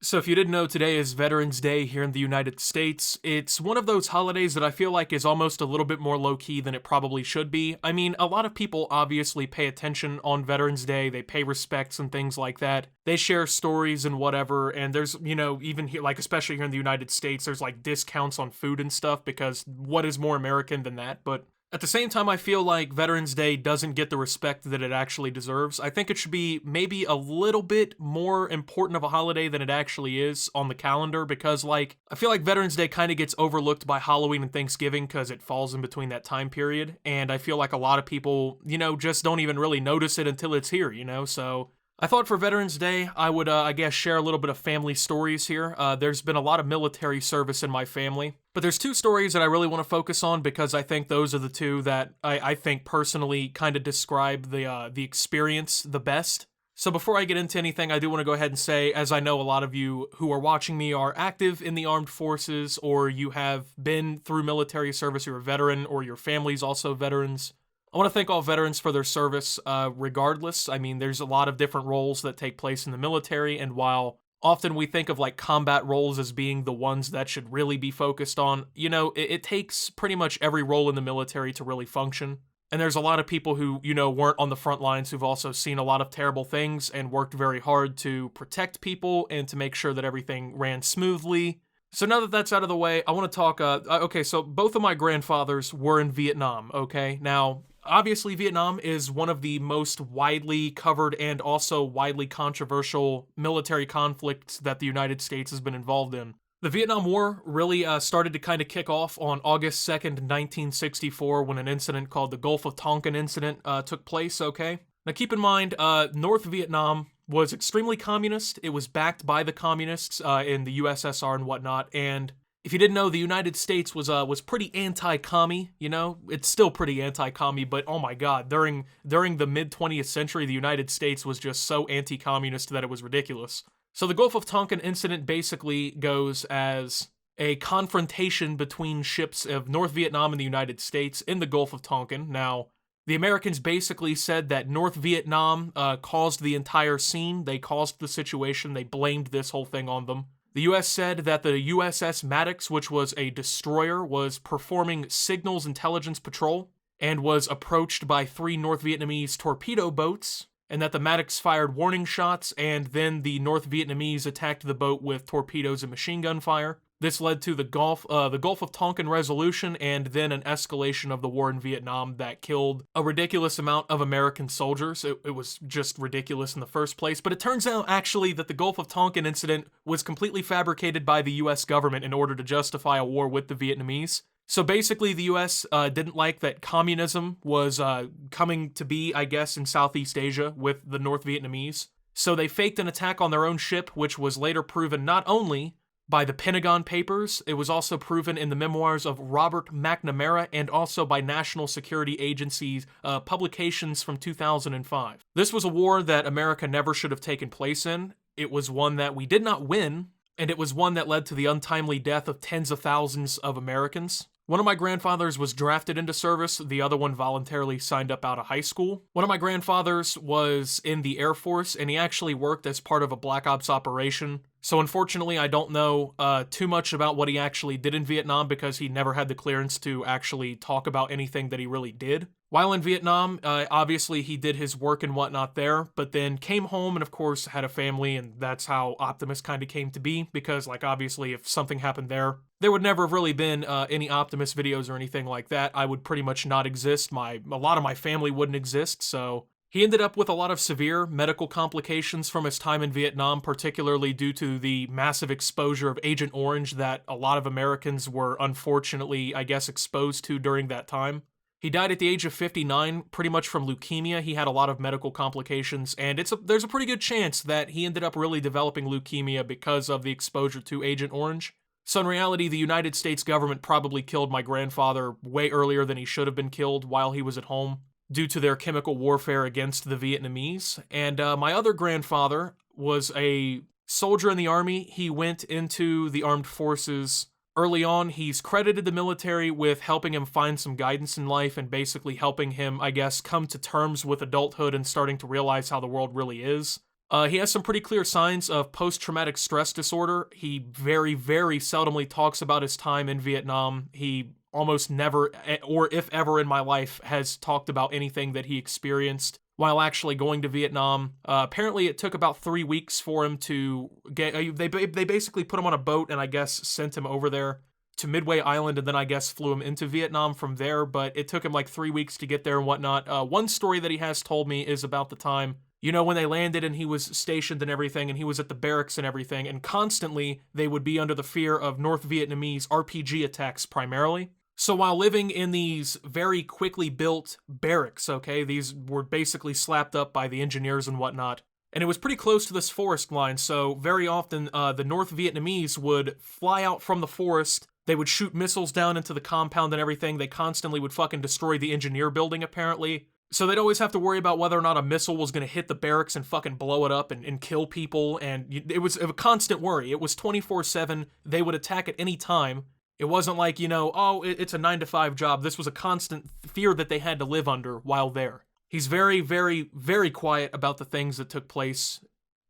So, if you didn't know, today is Veterans Day here in the United States. It's one of those holidays that I feel like is almost a little bit more low key than it probably should be. I mean, a lot of people obviously pay attention on Veterans Day, they pay respects and things like that. They share stories and whatever, and there's, even here, like, especially here in the United States, there's like discounts on food and stuff because what is more American than that? But at the same time, I feel like Veterans Day doesn't get the respect that it actually deserves. I think it should be maybe a little bit more important of a holiday than it actually is on the calendar because, like, I feel like Veterans Day kind of gets overlooked by Halloween and Thanksgiving because it falls in between that time period. And I feel like a lot of people, just don't even really notice it until it's here. So I thought for Veterans Day, I would, I guess, share a little bit of family stories here. There's been a lot of military service in my family, but there's two stories that I really want to focus on because I think those are the two that I think personally kind of describe the experience the best. So before I get into anything, I do want to go ahead and say, as I know a lot of you who are watching me are active in the armed forces, or you have been through military service, you're a veteran, or your family's also veterans. I want to thank all veterans for their service, regardless. I mean, there's a lot of different roles that take place in the military, and while often we think of like combat roles as being the ones that should really be focused on, it takes pretty much every role in the military to really function. And there's a lot of people who, weren't on the front lines who've also seen a lot of terrible things and worked very hard to protect people and to make sure that everything ran smoothly. So now that that's out of the way, I want to talk, okay, so both of my grandfathers were in Vietnam, okay? Now, obviously, Vietnam is one of the most widely covered and also widely controversial military conflicts that the United States has been involved in. The Vietnam War really started to kind of kick off on August 2nd, 1964, when an incident called the Gulf of Tonkin incident took place, okay? Now keep in mind, North Vietnam was extremely communist. It was backed by the communists in the USSR and whatnot, and if you didn't know, the United States was pretty anti-commie, It's still pretty anti-commie, but oh my god, during the mid-20th century, the United States was just so anti-communist that it was ridiculous. So the Gulf of Tonkin incident basically goes as a confrontation between ships of North Vietnam and the United States in the Gulf of Tonkin. Now, the Americans basically said that North Vietnam caused the entire scene, they caused the situation, they blamed this whole thing on them. The U.S. said that the USS Maddox, which was a destroyer, was performing signals intelligence patrol and was approached by 3 North Vietnamese torpedo boats, and that the Maddox fired warning shots, and then the North Vietnamese attacked the boat with torpedoes and machine gun fire. This led to the Gulf of Tonkin resolution, and then an escalation of the war in Vietnam that killed a ridiculous amount of American soldiers. It was just ridiculous in the first place. But it turns out, actually, that the Gulf of Tonkin incident was completely fabricated by the U.S. government in order to justify a war with the Vietnamese. So basically, the U.S. Didn't like that communism was coming to be, I guess, in Southeast Asia with the North Vietnamese. So they faked an attack on their own ship, which was later proven not only by the Pentagon Papers, it was also proven in the memoirs of Robert McNamara and also by National Security Agency's publications from 2005. This was a war that America never should have taken place in. It was one that we did not win, and it was one that led to the untimely death of tens of thousands of Americans. One of my grandfathers was drafted into service, the other one voluntarily signed up out of high school. One of my grandfathers was in the Air Force, and he actually worked as part of a Black Ops operation. So unfortunately, I don't know too much about what he actually did in Vietnam because he never had the clearance to actually talk about anything that he really did. While in Vietnam, obviously he did his work and whatnot there, but then came home and of course had a family, and that's how Optimus kind of came to be because, like, obviously if something happened there would never have really been any Optimus videos or anything like that. I would pretty much not exist. A lot of my family wouldn't exist, so he ended up with a lot of severe medical complications from his time in Vietnam, particularly due to the massive exposure of Agent Orange that a lot of Americans were unfortunately, I guess, exposed to during that time. He died at the age of 59, pretty much from leukemia. He had a lot of medical complications, and there's a pretty good chance that he ended up really developing leukemia because of the exposure to Agent Orange. So in reality, the United States government probably killed my grandfather way earlier than he should have been killed while he was at home, due to their chemical warfare against the Vietnamese. And my other grandfather was a soldier in the army. He went into the armed forces early on. He's credited the military with helping him find some guidance in life and basically helping him, I guess, come to terms with adulthood and starting to realize how the world really is. He has some pretty clear signs of post-traumatic stress disorder. He very, very seldomly talks about his time in Vietnam. He almost never, or if ever in my life, has talked about anything that he experienced while actually going to Vietnam. Apparently, it took about 3 weeks for him to get. They basically put him on a boat and I guess sent him over there to Midway Island, and then I guess flew him into Vietnam from there. But it took him like 3 weeks to get there and whatnot. One story that he has told me is about the time, you know, when they landed and he was stationed and everything, and he was at the barracks and everything, and constantly they would be under the fear of North Vietnamese RPG attacks primarily. So while living in these very quickly built barracks, okay, these were basically slapped up by the engineers and whatnot, and it was pretty close to this forest line, so very often the North Vietnamese would fly out from the forest, they would shoot missiles down into the compound and everything, they constantly would fucking destroy the engineer building apparently. So they'd always have to worry about whether or not a missile was going to hit the barracks and fucking blow it up and kill people, and it was a constant worry. It was 24/7, they would attack at any time. It wasn't like, you know, oh, it's a 9-to-5 job. This was a constant fear that they had to live under while there. He's very, very, very quiet about the things that took place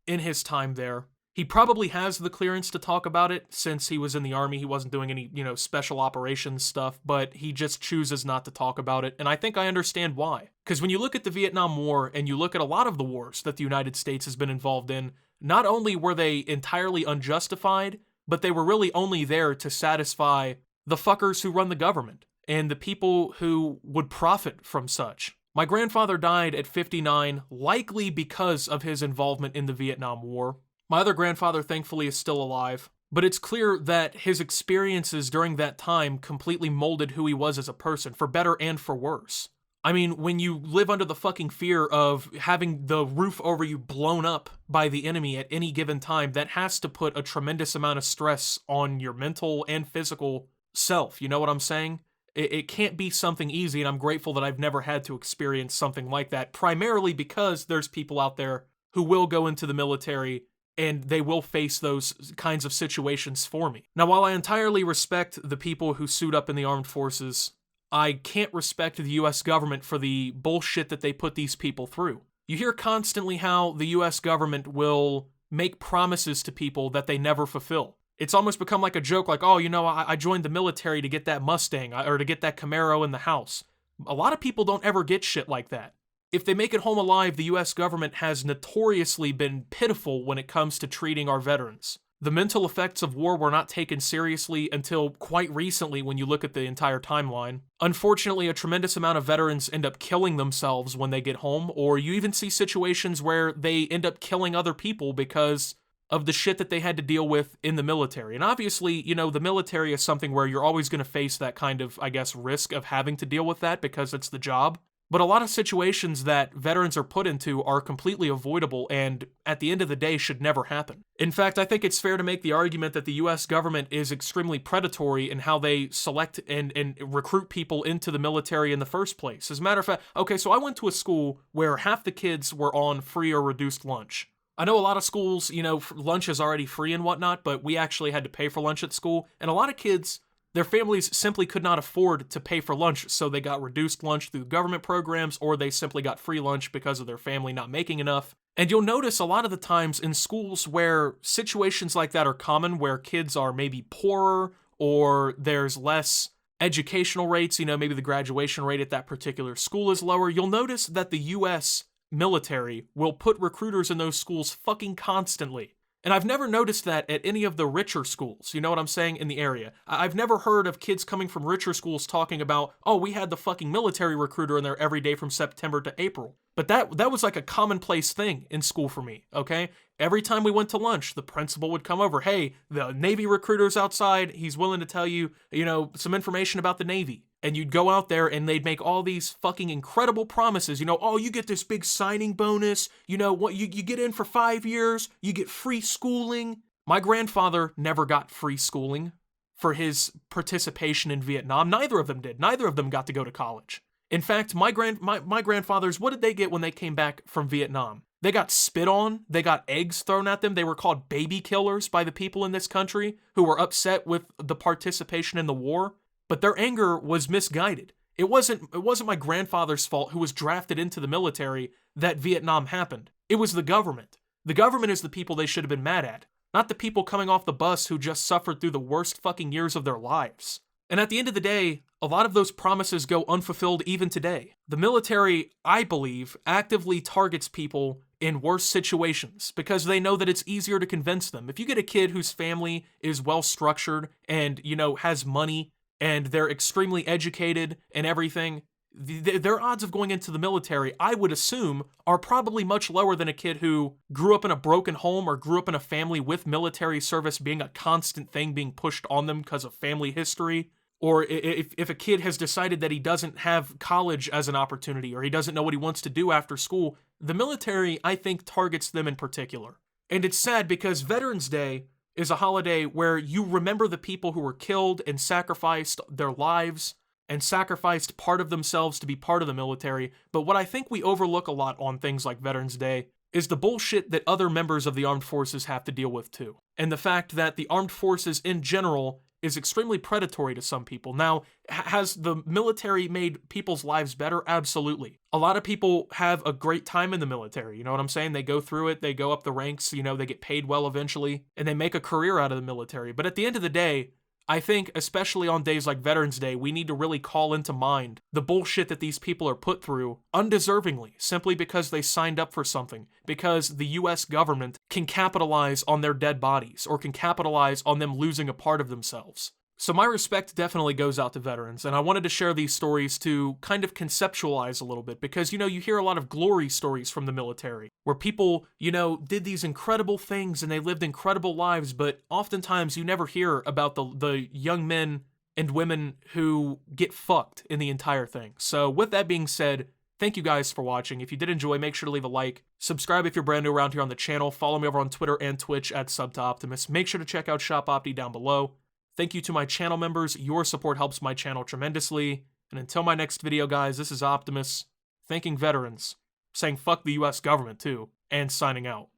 in his time there. He probably has the clearance to talk about it since he was in the army. He wasn't doing any, you know, special operations stuff, but he just chooses not to talk about it. And I think I understand why. Because when you look at the Vietnam War and you look at a lot of the wars that the United States has been involved in, not only were they entirely unjustified, but they were really only there to satisfy the fuckers who run the government and the people who would profit from such. My grandfather died at 59, likely because of his involvement in the Vietnam War. My other grandfather, thankfully, is still alive, but it's clear that his experiences during that time completely molded who he was as a person, for better and for worse. I mean, when you live under the fucking fear of having the roof over you blown up by the enemy at any given time, that has to put a tremendous amount of stress on your mental and physical self, you know what I'm saying? It can't be something easy, and I'm grateful that I've never had to experience something like that, primarily because there's people out there who will go into the military and they will face those kinds of situations for me. Now, while I entirely respect the people who suit up in the armed forces, I can't respect the US government for the bullshit that they put these people through. You hear constantly how the US government will make promises to people that they never fulfill. It's almost become like a joke, like, oh, you know, I joined the military to get that Mustang, or to get that Camaro in the house. A lot of people don't ever get shit like that. If they make it home alive, the US government has notoriously been pitiful when it comes to treating our veterans. The mental effects of war were not taken seriously until quite recently when you look at the entire timeline. Unfortunately, a tremendous amount of veterans end up killing themselves when they get home, or you even see situations where they end up killing other people because of the shit that they had to deal with in the military. And obviously, you know, the military is something where you're always going to face that kind of, I guess, risk of having to deal with that because it's the job. But a lot of situations that veterans are put into are completely avoidable and, at the end of the day, should never happen. In fact, I think it's fair to make the argument that the US government is extremely predatory in how they select and recruit people into the military in the first place. As a matter of fact, okay, so I went to a school where half the kids were on free or reduced lunch. I know a lot of schools, you know, lunch is already free and whatnot, but we actually had to pay for lunch at school, and a lot of kids, their families simply could not afford to pay for lunch, so they got reduced lunch through government programs, or they simply got free lunch because of their family not making enough. And you'll notice a lot of the times in schools where situations like that are common, where kids are maybe poorer, or there's less educational rates, you know, maybe the graduation rate at that particular school is lower, you'll notice that the US military will put recruiters in those schools fucking constantly. And I've never noticed that at any of the richer schools, you know what I'm saying, in the area. I've never heard of kids coming from richer schools talking about, oh, we had the fucking military recruiter in there every day from September to April. But that was like a commonplace thing in school for me, okay? Every time we went to lunch, the principal would come over, hey, the Navy recruiter's outside, he's willing to tell you, you know, some information about the Navy. And you'd go out there and they'd make all these fucking incredible promises, you know, oh, you get this big signing bonus, you know, what you get in for 5 years, you get free schooling. My grandfather never got free schooling for his participation in Vietnam. Neither of them did. Neither of them got to go to college. In fact, my grandfathers, what did they get when they came back from Vietnam? They got spit on, they got eggs thrown at them, they were called baby killers by the people in this country who were upset with the participation in the war. But their anger was misguided. It wasn't my grandfather's fault, who was drafted into the military, that Vietnam happened. It was the government. The government is the people they should have been mad at, not the people coming off the bus who just suffered through the worst fucking years of their lives. And at the end of the day, a lot of those promises go unfulfilled even today. The military, I believe, actively targets people in worse situations because they know that it's easier to convince them. If you get a kid whose family is well structured and, has money and they're extremely educated and everything, their odds of going into the military, I would assume, are probably much lower than a kid who grew up in a broken home or grew up in a family with military service being a constant thing being pushed on them because of family history. Or if a kid has decided that he doesn't have college as an opportunity or he doesn't know what he wants to do after school, the military, I think, targets them in particular. And it's sad because Veterans Day is a holiday where you remember the people who were killed and sacrificed their lives and sacrificed part of themselves to be part of the military. But what I think we overlook a lot on things like Veterans Day is the bullshit that other members of the armed forces have to deal with too. And the fact that the armed forces in general is extremely predatory to some people. Now, has the military made people's lives better? Absolutely. A lot of people have a great time in the military, you know what I'm saying? They go through it, they go up the ranks, they get paid well eventually, and they make a career out of the military. But at the end of the day, I think, especially on days like Veterans Day, we need to really call into mind the bullshit that these people are put through undeservingly, simply because they signed up for something, because the US government can capitalize on their dead bodies, or can capitalize on them losing a part of themselves. So my respect definitely goes out to veterans, and I wanted to share these stories to kind of conceptualize a little bit, because, you hear a lot of glory stories from the military, where people, did these incredible things and they lived incredible lives, but oftentimes you never hear about the young men and women who get fucked in the entire thing. So with that being said, thank you guys for watching. If you did enjoy, make sure to leave a like. Subscribe if you're brand new around here on the channel. Follow me over on Twitter and Twitch at SubToOptimus. Make sure to check out Shop Opti down below. Thank you to my channel members. Your support helps my channel tremendously. And until my next video, guys, this is Optimus, thanking veterans, saying fuck the US government too, and signing out.